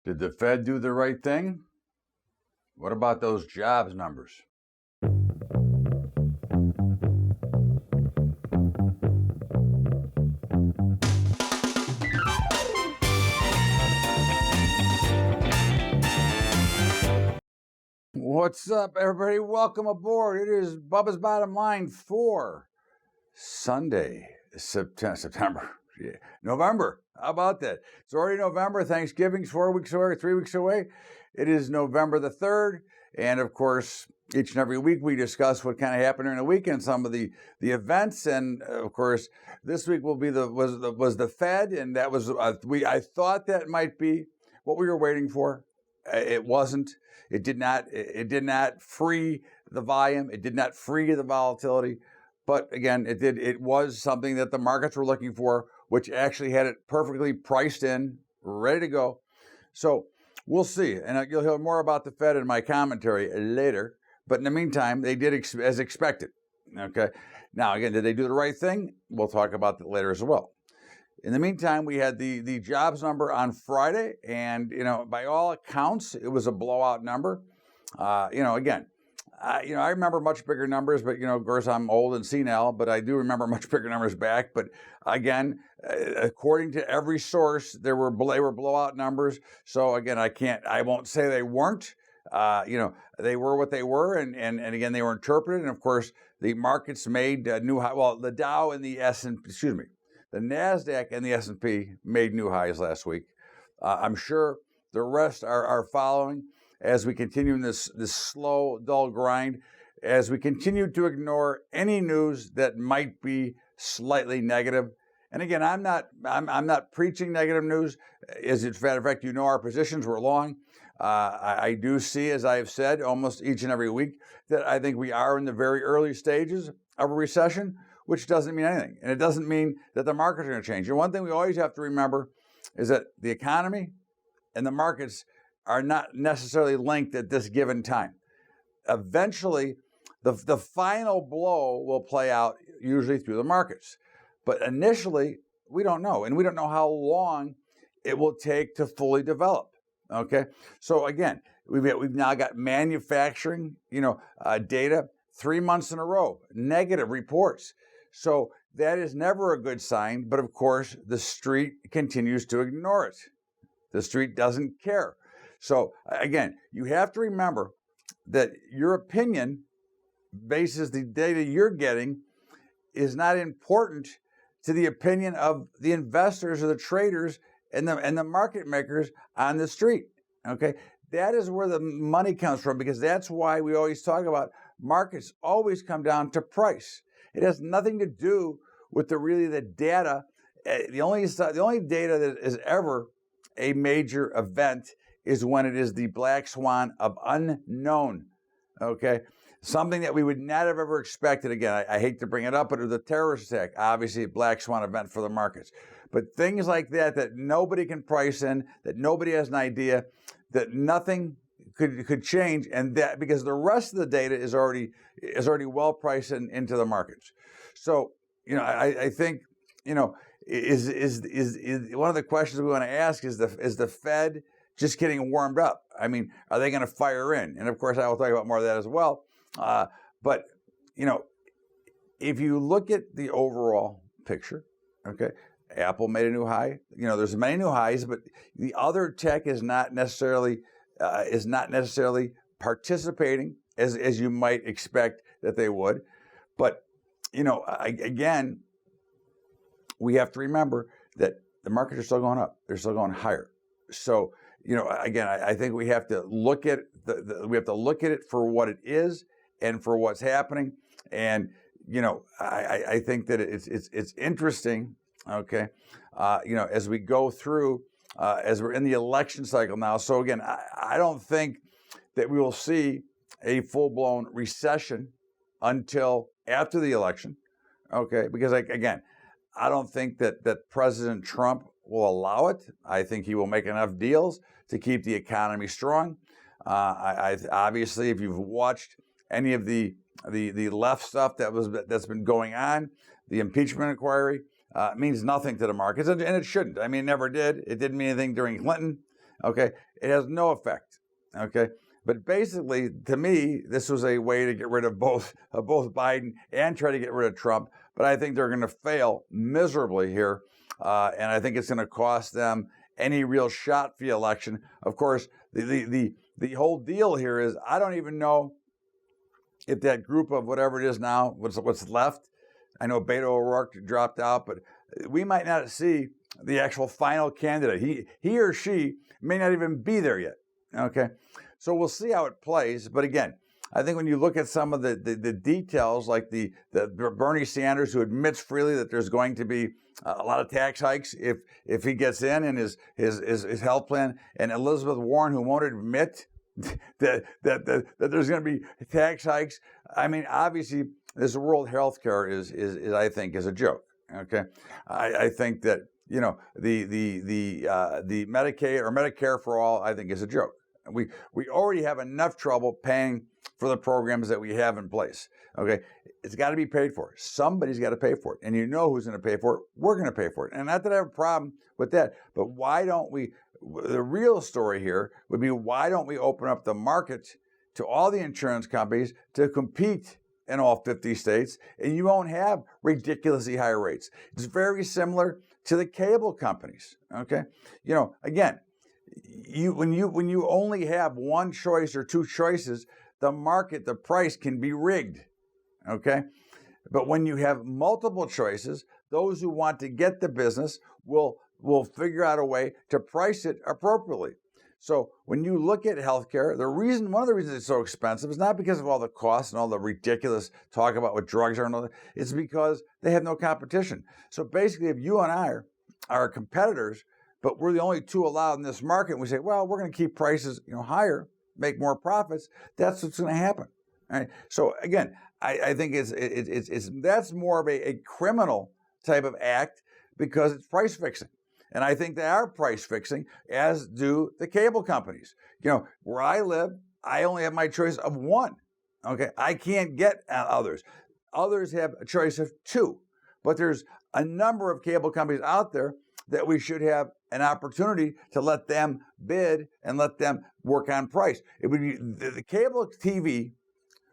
Did the Fed do the right thing? What about those jobs numbers? What's up, everybody? Welcome aboard. It is Bubba's Bottom Line for Sunday, November. How about that? It's already November. Thanksgiving's 4 weeks away, 3 weeks away. It is November the 3rd. And of course, each and every week we discuss what kind of happened during the week and some of the events. And of course, this week will be was the Fed, and that was I thought that might be what we were waiting for. It wasn't. It did not free the volume. It did not free the volatility. But again, it did. It was something that the markets were looking for, which actually had it perfectly priced in, ready to go. So we'll see. And you'll hear more about the Fed in my commentary later. But in the meantime, they did as expected. Okay. Now, again, did they do the right thing? We'll talk about that later as well. In the meantime, we had the jobs number on Friday, and by all accounts, it was a blowout number. Again, I remember much bigger numbers, but of course, I'm old and senile, but I do remember much bigger numbers back. But again, according to every source, they were blowout numbers. So again, I won't say they weren't. They were what they were, and again, they were interpreted. And of course, the markets made new high. Well, the Dow and the the NASDAQ and the S&P made new highs last week. I'm sure the rest are following as we continue in this slow, dull grind, as we continue to ignore any news that might be slightly negative. And again, I'm not preaching negative news. As a matter of fact, our positions were long. I do see, as I have said, almost each and every week, that I think we are in the very early stages of a recession, which doesn't mean anything. And it doesn't mean that the markets are going to change. And one thing we always have to remember is that the economy and the markets are not necessarily linked at this given time. Eventually, the final blow will play out usually through the markets. But initially, we don't know. And we don't know how long it will take to fully develop. Okay? So again, we've now got manufacturing, data 3 months in a row, negative reports. So that is never a good sign, but of course, the street continues to ignore it. The street doesn't care. So again, you have to remember that your opinion, basis the data you're getting, is not important to the opinion of the investors or the traders and the market makers on the street. Okay? That is where the money comes from, because that's why we always talk about markets always come down to price. It has nothing to do with the data. The only data that is ever a major event is when it is the black swan of unknown. Okay, something that we would not have ever expected. Again, I hate to bring it up, but it was a terrorist attack. Obviously, a black swan event for the markets. But things like that nobody can price in, that nobody has an idea, that nothing could change, and that because the rest of the data is already well priced into the markets. So I think is one of the questions we want to ask is the Fed just getting warmed up? I mean, are they going to fire in? And of course, I will talk about more of that as well. But if you look at the overall picture, okay, Apple made a new high. There's many new highs, but the other tech is not necessarily participating as you might expect that they would. But again, we have to remember that the markets are still going up. They're still going higher. So again, I think we have to look at it for what it is and for what's happening. And I think that it's interesting. Okay, as we go through, as we're in the election cycle now. So again, I don't think that we will see a full-blown recession until after the election. Okay, because again, I don't think that President Trump will allow it. I think he will make enough deals to keep the economy strong. I obviously, if you've watched any of the left stuff that's been going on, the impeachment inquiry means nothing to the markets, and it shouldn't. I mean, it never did. It didn't mean anything during Clinton. Okay, it has no effect. Okay, but basically, to me, this was a way to get rid of both Biden and try to get rid of Trump. But I think they're going to fail miserably here, and I think it's going to cost them any real shot for the election. Of course, the whole deal here is I don't even know if that group of whatever it is now, what's left. I know Beto O'Rourke dropped out, but we might not see the actual final candidate. He or she may not even be there yet. Okay, so we'll see how it plays. But again, I think when you look at some of the details, like the Bernie Sanders, who admits freely that there's going to be a lot of tax hikes if he gets in, and his health plan, and Elizabeth Warren, who won't admit that there's going to be tax hikes. I mean, obviously, this world health care is I think is a joke. Okay, I think that the Medicaid or Medicare for all, I think, is a joke. We already have enough trouble paying for the programs that we have in place. Okay, it's got to be paid for. Somebody's got to pay for it, and you know who's going to pay for it. We're going to pay for it, and not that I have a problem with that. But why don't we? The real story here would be, why don't we open up the market to all the insurance companies to compete in all 50 states, and you won't have ridiculously high rates. It's very similar to the cable companies. Okay, again, when you only have one choice or two choices, the price can be rigged. Okay, but when you have multiple choices, those who want to get the business will figure out a way to price it appropriately. So when you look at healthcare, one of the reasons it's so expensive is not because of all the costs and all the ridiculous talk about what drugs are and all that. It's because they have no competition. So basically, if you and I are competitors, but we're the only two allowed in this market, and we say, well, we're going to keep prices higher, make more profits, that's what's going to happen. All right? So again, I think that's more of a criminal type of act, because it's price fixing. And I think they are price fixing, as do the cable companies. Where I live, I only have my choice of one. Okay, I can't get others. Others have a choice of two. But there's a number of cable companies out there that we should have an opportunity to let them bid and let them work on price. It would be the cable TV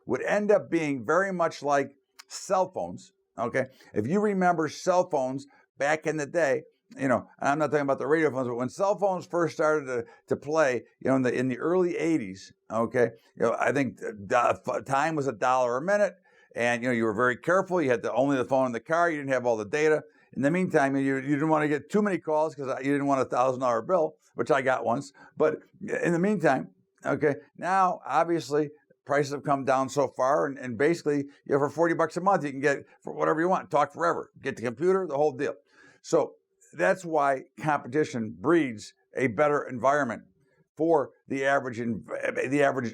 would end up being very much like cell phones. Okay, if you remember cell phones back in the day, and I'm not talking about the radio phones, but when cell phones first started to play, in the early 80s, okay, I think time was $1 a minute, and you were very careful. You had only the phone in the car. You didn't have all the data. In the meantime, you didn't want to get too many calls because you didn't want a $1,000 bill, which I got once. But in the meantime, okay, now obviously prices have come down so far, and basically, for $40 a month, you can get for whatever you want, talk forever, get the computer, the whole deal. So that's why competition breeds a better environment for the average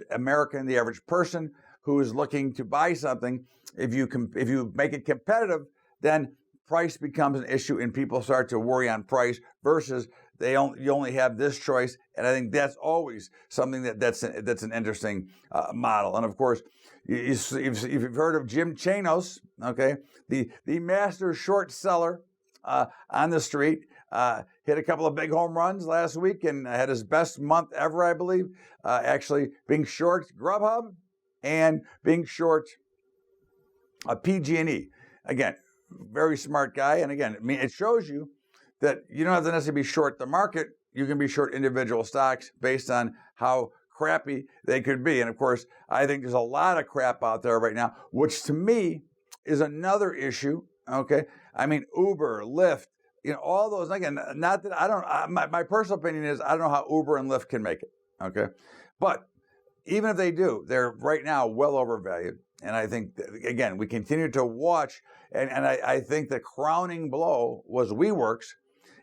American, the average person who is looking to buy something. If you make it competitive, then price becomes an issue, and people start to worry on price versus you only have this choice. And I think that's always something that's an interesting model. And of course, if you've heard of Jim Chanos, okay, the master short seller on the street, hit a couple of big home runs last week and had his best month ever, I believe, actually being short Grubhub and being short PG&E. Again, very smart guy. And again, it shows you that you don't have to necessarily be short the market. You can be short individual stocks based on how crappy they could be. And of course, I think there's a lot of crap out there right now, which to me is another issue. Okay, I mean, Uber, Lyft, all those. Again, not that I don't. My personal opinion is I don't know how Uber and Lyft can make it. Okay, but even if they do, they're right now well overvalued. And I think again, we continue to watch, and I think the crowning blow was WeWorks,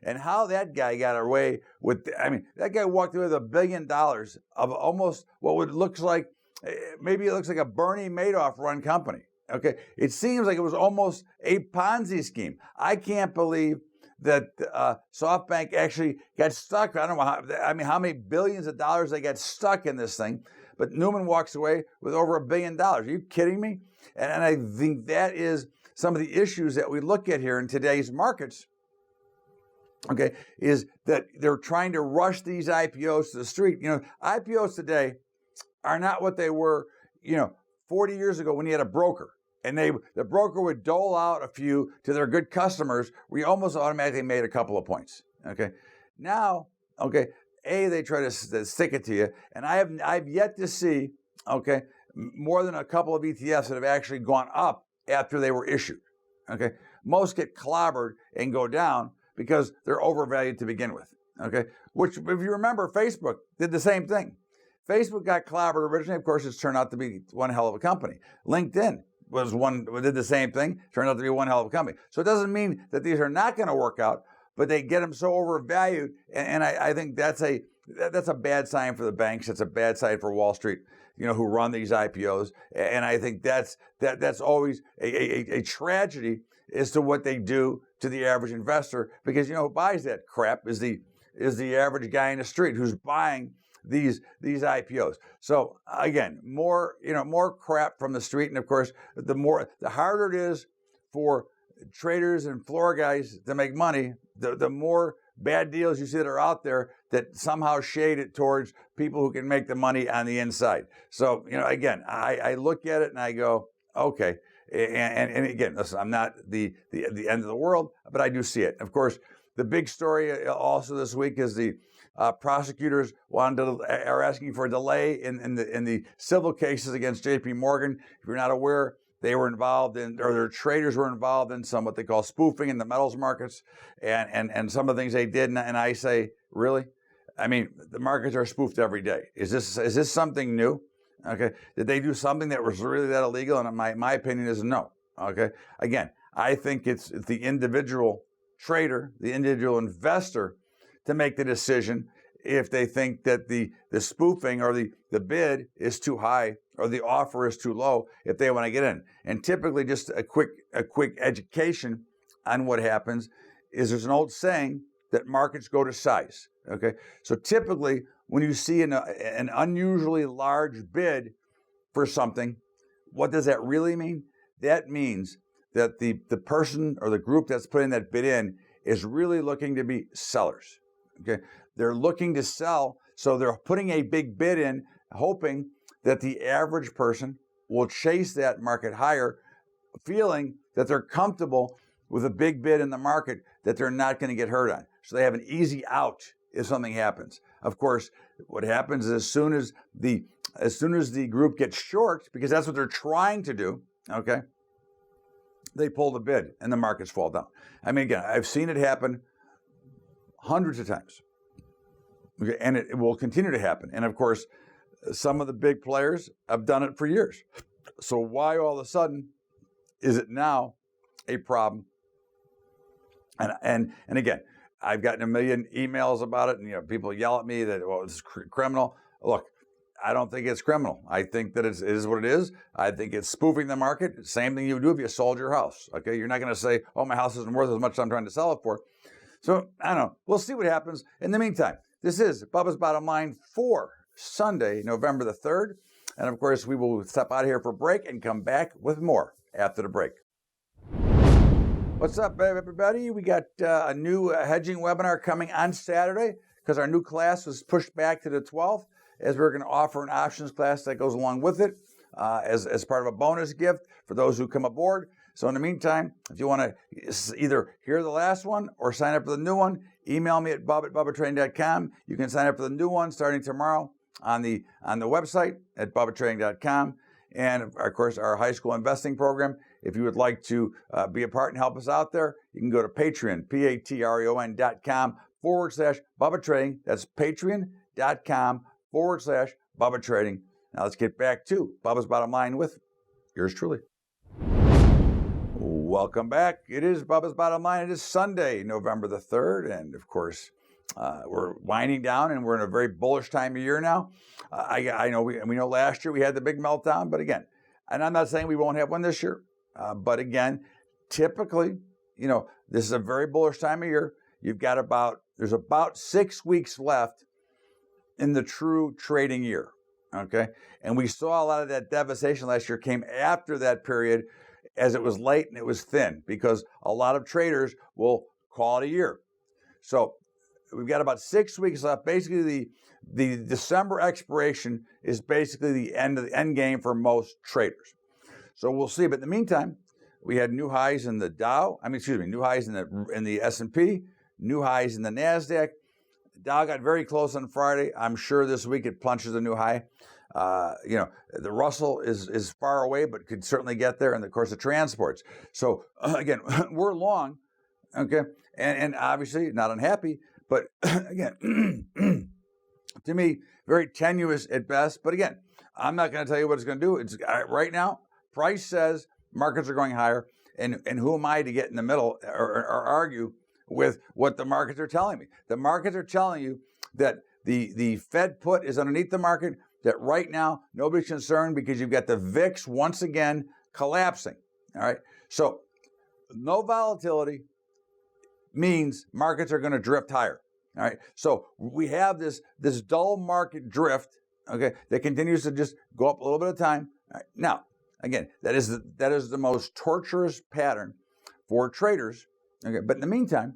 and how that guy got away with. I mean, that guy walked away with $1 billion of almost what would looks like, maybe it looks like a Bernie Madoff run company. Okay, it seems like it was almost a Ponzi scheme. I can't believe that SoftBank actually got stuck. I don't know how many billions of dollars they got stuck in this thing. But Newman walks away with over $1 billion. Are you kidding me? And I think that is some of the issues that we look at here in today's markets. okay, is that they're trying to rush these IPOs to the street. IPOs today are not what they were, 40 years ago when you had a broker. And the broker would dole out a few to their good customers where you almost automatically made a couple of points. Okay. Now, okay, they try to stick it to you. And I've yet to see, okay, more than a couple of ETFs that have actually gone up after they were issued. Okay. Most get clobbered and go down because they're overvalued to begin with. Okay. Which, if you remember, Facebook did the same thing. Facebook got clobbered originally. Of course, it's turned out to be one hell of a company. LinkedIn did the same thing, turned out to be one hell of a company. So it doesn't mean that these are not going to work out, but they get them so overvalued, and I think that's a bad sign for the banks. It's a bad sign for Wall Street, who run these IPOs, and I think that's always a tragedy as to what they do to the average investor, because who buys that crap is the average guy in the street who's buying these IPOs. So again, more crap from the street, and of course, the harder it is for traders and floor guys to make money, the more bad deals you see that are out there that somehow shade it towards people who can make the money on the inside. So again, I look at it and I go, okay. And again, listen, I'm not the end of the world, but I do see it. Of course, the big story also this week is the prosecutors are asking for a delay in the civil cases against J.P. Morgan. If you're not aware, they were involved in, or their traders were involved in some what they call spoofing in the metals markets, and some of the things they did. And I say, really? I mean, the markets are spoofed every day. Is this something new? Okay, did they do something that was really that illegal? And my opinion is no. Okay, again, I think it's the individual trader, the individual investor, to make the decision if they think that the spoofing or the bid is too high or the offer is too low, if they want to get in. And typically, just a quick education on what happens is there's an old saying that markets go to size. Okay, so typically when you see an unusually large bid for something, what does that really mean? That means that the person or the group that's putting that bid in is really looking to be sellers. Okay, they're looking to sell, so they're putting a big bid in, hoping that the average person will chase that market higher, feeling that they're comfortable with a big bid in the market that they're not going to get hurt on. So they have an easy out if something happens. Of course, what happens is as soon as the group gets short, because that's what they're trying to do, okay, they pull the bid and the markets fall down. I mean, again, I've seen it happen hundreds of times, okay, and it will continue to happen. And of course, some of the big players have done it for years. So why all of a sudden is it now a problem? And again, I've gotten a million emails about it, and people yell at me that, well, it's criminal. Look, I don't think it's criminal. I think that it is what it is. I think it's spoofing the market. Same thing you would do if you sold your house. Okay, you're not going to say, "Oh, my house isn't worth as much as I'm trying to sell it for." So I don't know. We'll see what happens. In the meantime, this is Bubba's Bottom Line for Sunday, November the 3rd, and of course, we will step out of here for a break and come back with more after the break. What's up, everybody? We got a new hedging webinar coming on Saturday because our new class was pushed back to the 12th, as we're going to offer an options class that goes along with it as part of a bonus gift for those who come aboard. So in the meantime, if you want to either hear the last one or sign up for the new one, email me at bubba@bubbatrading.com. You can sign up for the new one starting tomorrow on the website at bubbatrading.com. And of course, our high school investing program. If you would like to be a part and help us out there, you can go to Patreon, patreon.com/Bubba Trading. That's patreon.com/Bubba Trading. Now let's get back to Bubba's Bottom Line with yours truly. Welcome back. It is Bubba's Bottom Line. It is Sunday, November the 3rd. And of course, we're winding down and we're in a very bullish time of year now. I know we know last year we had the big meltdown, but again, and I'm not saying we won't have one this year, but again, typically, this is a very bullish time of year. There's about 6 weeks left in the true trading year, okay? And we saw a lot of that devastation last year came after that period as it was late and it was thin because a lot of traders will call it a year. So we've got about 6 weeks left. Basically, the December expiration is basically the end game for most traders. So we'll see. But in the meantime, we had new highs in the Dow. New highs in the S&P, new highs in the NASDAQ. Dow got very close on Friday. I'm sure this week it punches a new high. The Russell is far away, but could certainly get there. And of course, the transports. So again, we're long, okay, and obviously not unhappy. But again, to me, very tenuous at best. But again, I'm not going to tell you what it's going to do. It's right now. Price says markets are going higher, and who am I to get in the middle or argue with what the markets are telling me? The markets are telling you that the Fed put is underneath the market, that right now nobody's concerned because you've got the VIX once again collapsing. All right. So no volatility means markets are going to drift higher. All right. So we have this dull market drift, okay, that continues to just go up a little bit at a time. All right. Now, again, that is the most torturous pattern for traders. Okay. But in the meantime,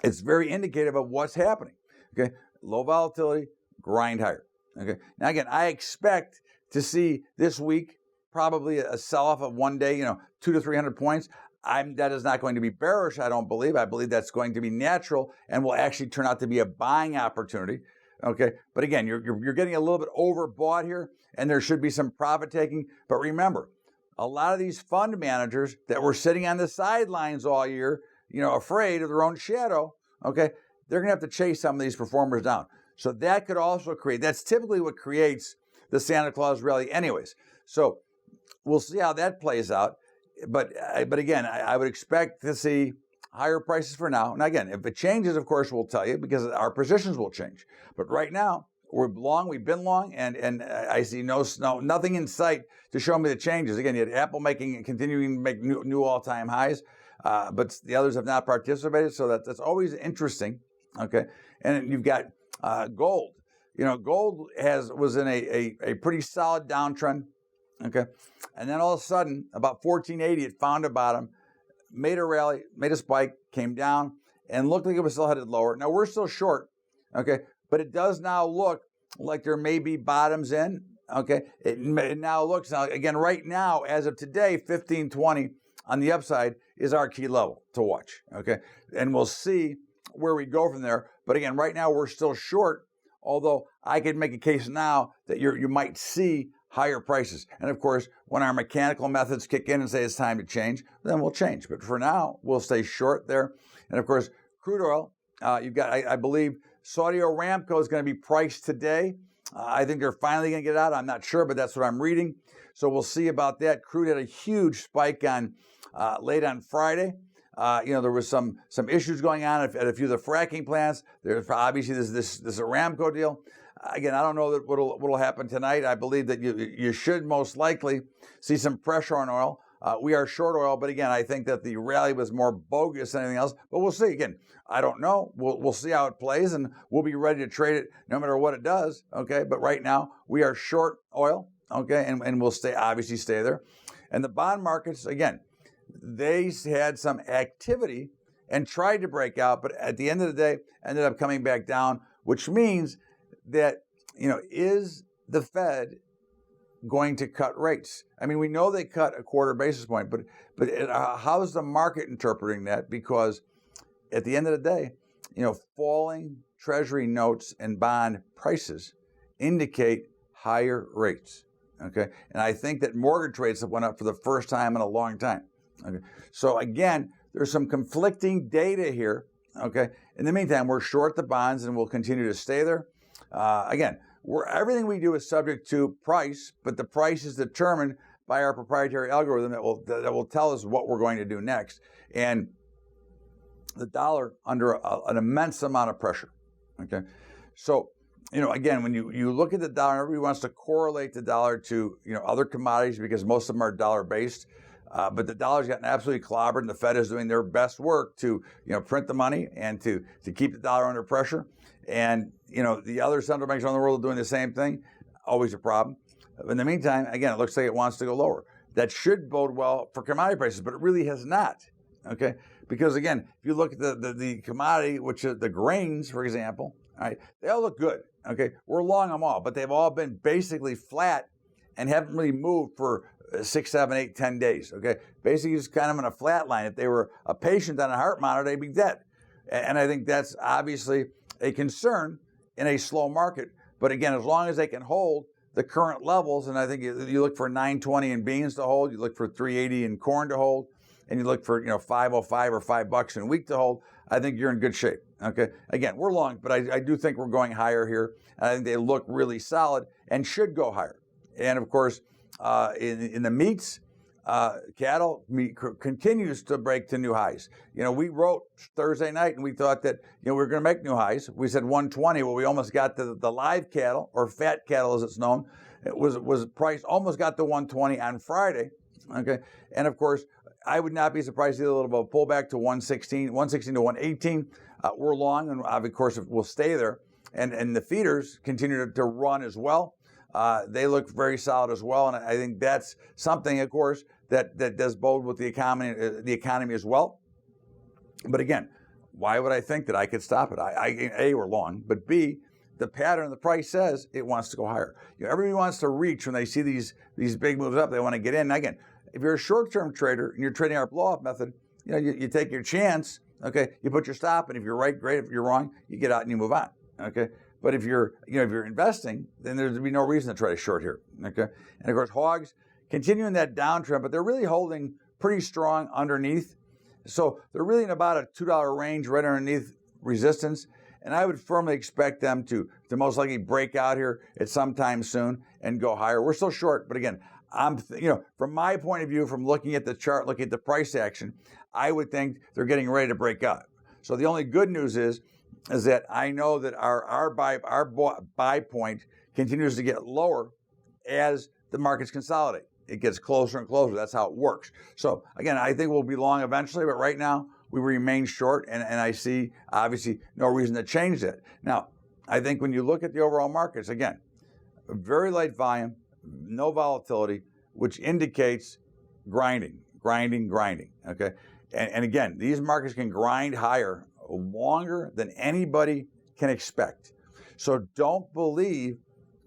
it's very indicative of what's happening. Okay. Low volatility, grind higher. Okay. Now, again, I expect to see this week probably a sell-off of one day, 200 to 300 points. That is not going to be bearish, I don't believe. I believe that's going to be natural and will actually turn out to be a buying opportunity. Okay. But again, you're getting a little bit overbought here, and there should be some profit taking. But remember, a lot of these fund managers that were sitting on the sidelines all year, afraid of their own shadow, okay, they're going to have to chase some of these performers down. So that could also that's typically what creates the Santa Claus rally anyways. So we'll see how that plays out. But again, I would expect to see higher prices for now. And again, if it changes, of course, we'll tell you because our positions will change. But right now, we've been long, and I see nothing in sight to show me the changes. Again, you had Apple continuing to make new all-time highs, but the others have not participated. So that's always interesting. Okay, and you've got gold. Gold was in a pretty solid downtrend. Okay, and then all of a sudden, about 1480, it found a bottom, made a rally, made a spike, came down, and looked like it was still headed lower. Now we're still short. Okay, but it does now look like there may be bottoms in. Okay, it now looks again right now as of today, 1520 on the upside is our key level to watch. Okay, and we'll see where we go from there. But again, right now we're still short. Although I could make a case now that you might see higher prices. And of course, when our mechanical methods kick in and say it's time to change, then we'll change. But for now, we'll stay short there. And of course, crude oil, you've got, I believe, Saudi Aramco is going to be priced today. I think they're finally going to get out. I'm not sure, but that's what I'm reading. So we'll see about that. Crude had a huge spike late on Friday. There was some issues going on at a few of the fracking plants. There's obviously this Aramco deal. Again, I don't know that what'll happen tonight. I believe that you should most likely see some pressure on oil. We are short oil, but again, I think that the rally was more bogus than anything else. But we'll see. Again, I don't know. We'll see how it plays, and we'll be ready to trade it no matter what it does. Okay, but right now we are short oil. Okay, and we'll obviously stay there. And the bond markets, again, they had some activity and tried to break out, but at the end of the day, ended up coming back down, which means that, is the Fed going to cut rates? I mean, we know they cut a quarter basis point, but how's the market interpreting that? Because at the end of the day, falling Treasury notes and bond prices indicate higher rates. Okay, and I think that mortgage rates have went up for the first time in a long time. Okay, so again, there's some conflicting data here. Okay, in the meantime, we're short the bonds and we'll continue to stay there. Again, everything we do is subject to price, but the price is determined by our proprietary algorithm that will tell us what we're going to do next. And the dollar under an immense amount of pressure. Okay, so again, when you look at the dollar, everybody wants to correlate the dollar to other commodities because most of them are dollar based. But the dollar's gotten absolutely clobbered, and the Fed is doing their best work to print the money and to keep the dollar under pressure. And the other central banks around the world are doing the same thing. Always a problem. In the meantime, again, it looks like it wants to go lower. That should bode well for commodity prices, but it really has not. Okay, Because again, if you look at the commodity, which is the grains, for example, all right, they all look good. Okay, we're long them all, but they've all been basically flat and haven't really moved for 6, 7, 8, 10 days. Okay, basically just kind of in a flat line. If they were a patient on a heart monitor, they'd be dead. And I think that's obviously a concern in a slow market. But again, as long as they can hold the current levels, and I think you look for 920 in beans to hold, you look for 380 in corn to hold, and you look for 505 or $5 in wheat to hold, I think you're in good shape. Okay, again, we're long, but I do think we're going higher here. And I think they look really solid and should go higher. And of course, in the meats, cattle meat continues to break to new highs. We wrote Thursday night and we thought that we were going to make new highs. We said 120. Well, we almost got the live cattle, or fat cattle as it's known. It was priced, almost got to 120 on Friday. Okay, and of course, I would not be surprised to see a little bit of a pullback to 116 to 118. We're long, and of course, we'll stay there. And the feeders continue to run as well. They look very solid as well, and I think that's something, of course, that does bode with the economy as well. But again, why would I think that I could stop it? A, we're long, but B, the pattern of the price says it wants to go higher. Everybody wants to reach when they see these big moves up. They want to get in. And again, if you're a short-term trader and you're trading our blow-off method, you take your chance. Okay, you put your stop, and if you're right, great. If you're wrong, you get out and you move on. Okay. But if you're investing, then there'd be no reason to try to short here. Okay. And of course, hogs continuing that downtrend, but they're really holding pretty strong underneath. So they're really in about a $2 range, right underneath resistance. And I would firmly expect them to most likely break out here at some time soon and go higher. We're still short, but again, from my point of view, from looking at the chart, looking at the price action, I would think they're getting ready to break out. So the only good news is that I know that our buy point continues to get lower as the markets consolidate. It gets closer and closer. That's how it works. So again, I think we'll be long eventually, but right now we remain short, and I see obviously no reason to change that. Now, I think when you look at the overall markets, again, very light volume, no volatility, which indicates grinding. Okay, and again, these markets can grind higher longer than anybody can expect. So don't believe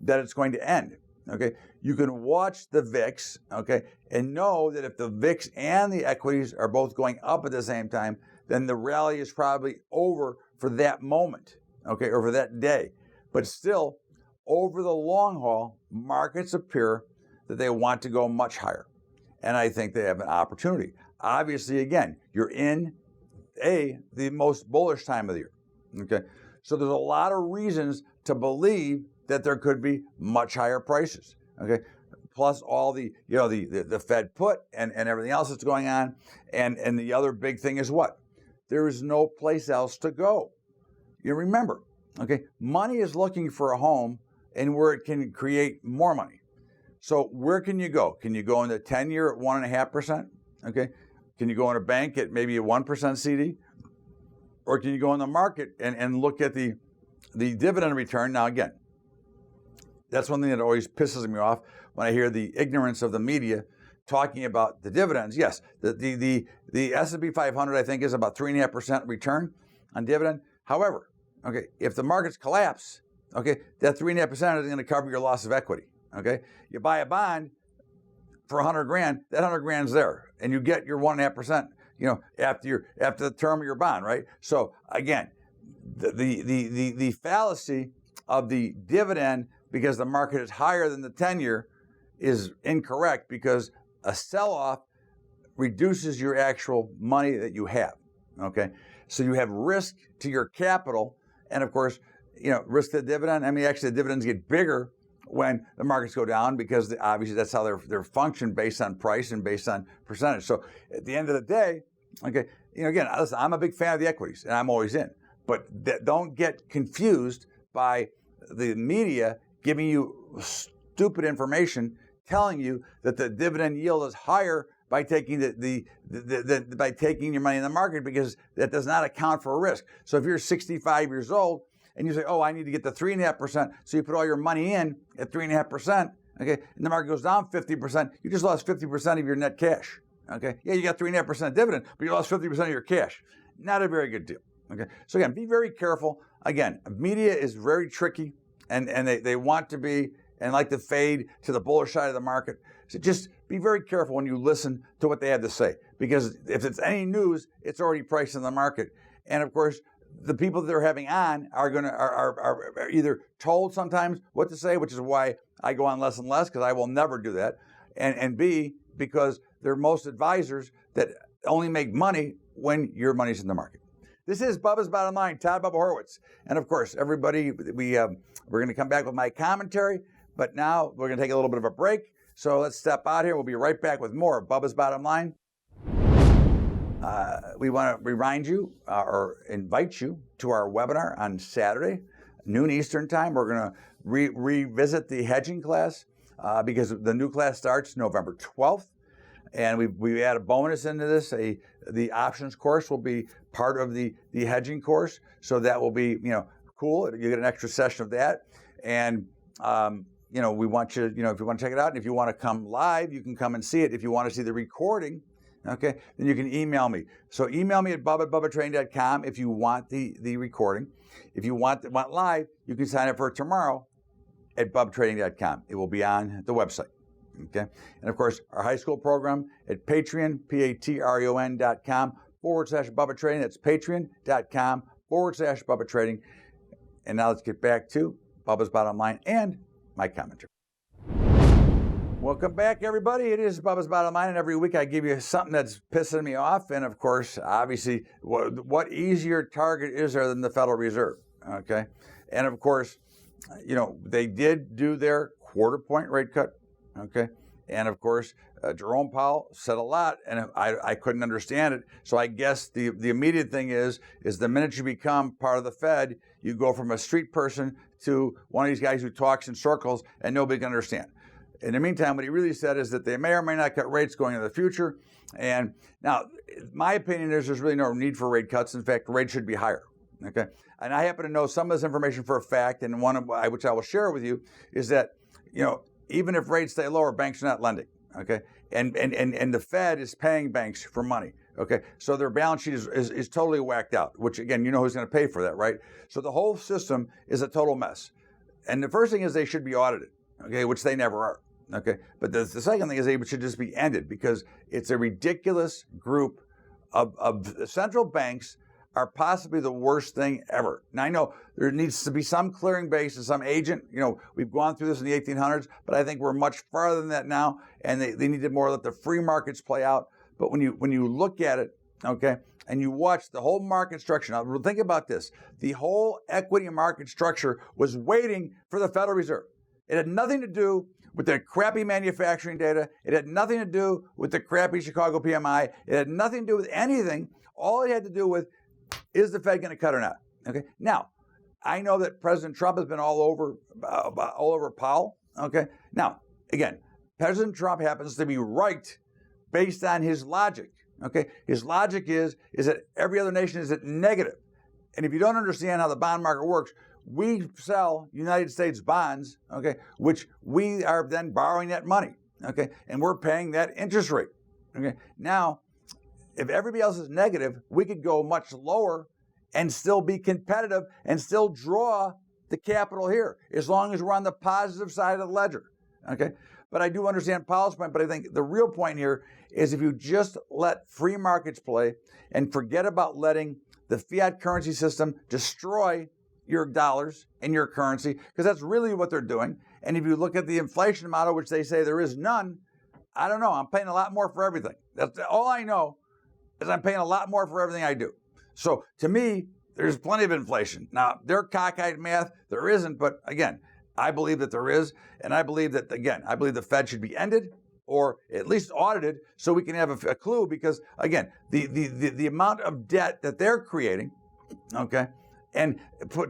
that it's going to end. Okay, you can watch the VIX, okay, and know that if the VIX and the equities are both going up at the same time, then the rally is probably over for that moment, okay, or for that day. But still, over the long haul, markets appear that they want to go much higher. And I think they have an opportunity. Obviously, again, you're in the most bullish time of the year. Okay, so there's a lot of reasons to believe that there could be much higher prices. Okay, plus all the Fed put and everything else that's going on, and the other big thing is what? There is no place else to go. You remember, okay, money is looking for a home and where it can create more money. So where can you go? Can you go in the 10-year at 1.5%? Okay. Can you go in a bank at maybe a 1% CD? Or can you go in the market and look at the dividend return? Now, again, that's one thing that always pisses me off when I hear the ignorance of the media talking about the dividends. Yes, the S&P 500, I think, is about 3.5% return on dividend. However, okay, if the markets collapse, okay, that 3.5% isn't going to cover your loss of equity. Okay, you buy a bond for $100,000, that $100,000 is there, and you get your 1.5%, after the term of your bond, right? So again, the fallacy of the dividend because the market is higher than the 10-year is incorrect, because a sell-off reduces your actual money that you have. Okay, so you have risk to your capital, and of course, risk to the dividend. I mean, actually, the dividends get bigger when the markets go down, because obviously that's how they're function, based on price and based on percentage. So at the end of the day, okay, again, listen, I'm a big fan of the equities and I'm always in, but don't get confused by the media giving you stupid information, telling you that the dividend yield is higher by taking by taking your money in the market, because that does not account for risk. So if you're 65 years old and you say, oh, I need to get the 3.5%, so you put all your money in at 3.5%, okay, and the market goes down 50%, you just lost 50% of your net cash, Okay, yeah, you got 3.5% dividend, but you lost 50% of your cash. Not a very good deal. Okay, so again, be very careful. Again, media is very tricky, and they want to be and like to fade to the bullish side of the market. So just be very careful when you listen to what they have to say, because if it's any news, it's already priced in the market. And of course, the people that they're having on are either told sometimes what to say, which is why I go on less and less, because I will never do that, and B, because they're most advisors that only make money when your money's in the market. This is Bubba's Bottom Line, Todd Bubba Horowitz. And of course, everybody, we're going to come back with my commentary, but now we're going to take a little bit of a break. So let's step out here. We'll be right back with more of Bubba's Bottom Line. We want to remind you or invite you to our webinar on Saturday, noon Eastern time. We're going to revisit the hedging class because the new class starts November 12th. And we add a bonus into this. The options course will be part of the hedging course. So that will be, cool. You get an extra session of that. And, we want you, if you want to check it out, and if you want to come live, you can come and see it. If you want to see the recording, okay, then you can email me. So email me at bubba@bubbatrading.com if you want the recording. If you want live, you can sign up for it tomorrow at bubbatrading.com. It will be on the website. Okay. And of course, our high school program at Patreon, patreon.com/Bubba Trading. That's patreon.com/Bubba Trading. And now let's get back to Bubba's Bottom Line and my commentary. Welcome back, everybody. It is Bubba's Bottom Line, and every week I give you something that's pissing me off. And of course, obviously, what easier target is there than the Federal Reserve? Okay. And of course, they did do their quarter-point rate cut. Okay, and of course, Jerome Powell said a lot, and I couldn't understand it. So I guess the immediate thing is the minute you become part of the Fed, you go from a street person to one of these guys who talks in circles and nobody can understand. In the meantime, what he really said is that they may or may not cut rates going into the future. And now, my opinion is there's really no need for rate cuts. In fact, rates should be higher. Okay, and I happen to know some of this information for a fact, and one of which I will share with you is that even if rates stay lower, banks are not lending, okay? And the Fed is paying banks for money, okay? So their balance sheet is totally whacked out, which again, who's going to pay for that, right? So the whole system is a total mess. And the first thing is they should be audited, okay, which they never are, okay? But the second thing is they should just be ended because it's a ridiculous group of central banks are possibly the worst thing ever. Now, I know there needs to be some clearing base and some agent. We've gone through this in the 1800s, but I think we're much farther than that now, and they need to more let the free markets play out. But when you look at it, okay, and you watch the whole market structure, now think about this. The whole equity market structure was waiting for the Federal Reserve. It had nothing to do with the crappy manufacturing data. It had nothing to do with the crappy Chicago PMI. It had nothing to do with anything. All it had to do with is the Fed going to cut or not? Okay. Now, I know that President Trump has been all over Powell. Okay. Now, again, President Trump happens to be right based on his logic. Okay. His logic is that every other nation is at negative. And if you don't understand how the bond market works, we sell United States bonds, okay, which we are then borrowing that money. Okay. And we're paying that interest rate. Okay. Now, if everybody else is negative, we could go much lower and still be competitive and still draw the capital here, as long as we're on the positive side of the ledger, okay? But I do understand Powell's point, but I think the real point here is if you just let free markets play and forget about letting the fiat currency system destroy your dollars and your currency, because that's really what they're doing. And if you look at the inflation model, which they say there is none, I don't know, I'm paying a lot more for everything. That's all I know. Is I'm paying a lot more for everything I do. So to me, there's plenty of inflation. Now, their cockeyed math, there isn't, but again, I believe that there is, and I believe that, again, I believe the Fed should be ended or at least audited so we can have a clue because, again, the amount of debt that they're creating, okay, and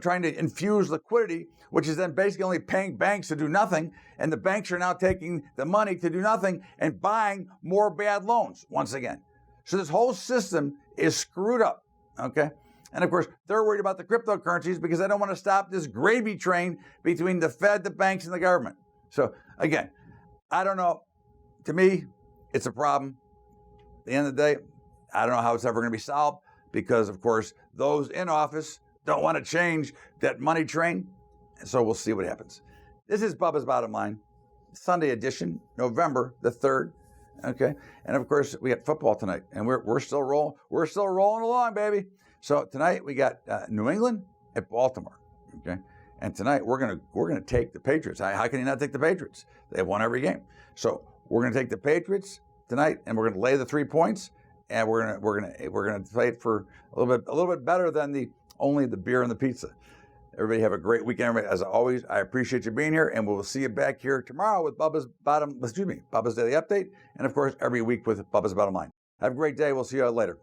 trying to infuse liquidity, which is then basically only paying banks to do nothing, and the banks are now taking the money to do nothing and buying more bad loans once again. So this whole system is screwed up, okay? And of course, they're worried about the cryptocurrencies because they don't want to stop this gravy train between the Fed, the banks, and the government. So again, I don't know. To me, it's a problem. the end of the day, I don't know how it's ever going to be solved because, of course, those in office don't want to change that money train. So we'll see what happens. This is Bubba's Bottom Line, Sunday edition, November the 3rd. Okay. And of course, we got football tonight, and we're still rolling. We're still rolling along, baby. So tonight we got New England at Baltimore. Okay. And tonight we're gonna take the Patriots. How can you not take the Patriots? They've won every game. So we're gonna take the Patriots tonight, and we're gonna lay the 3 points, and we're gonna play it for a little bit better than only the beer and the pizza. Everybody have a great weekend. Everybody, as always, I appreciate you being here, and we'll see you back here tomorrow with Bubba's Daily Update, and of course every week with Bubba's Bottom Line. Have a great day. We'll see you later.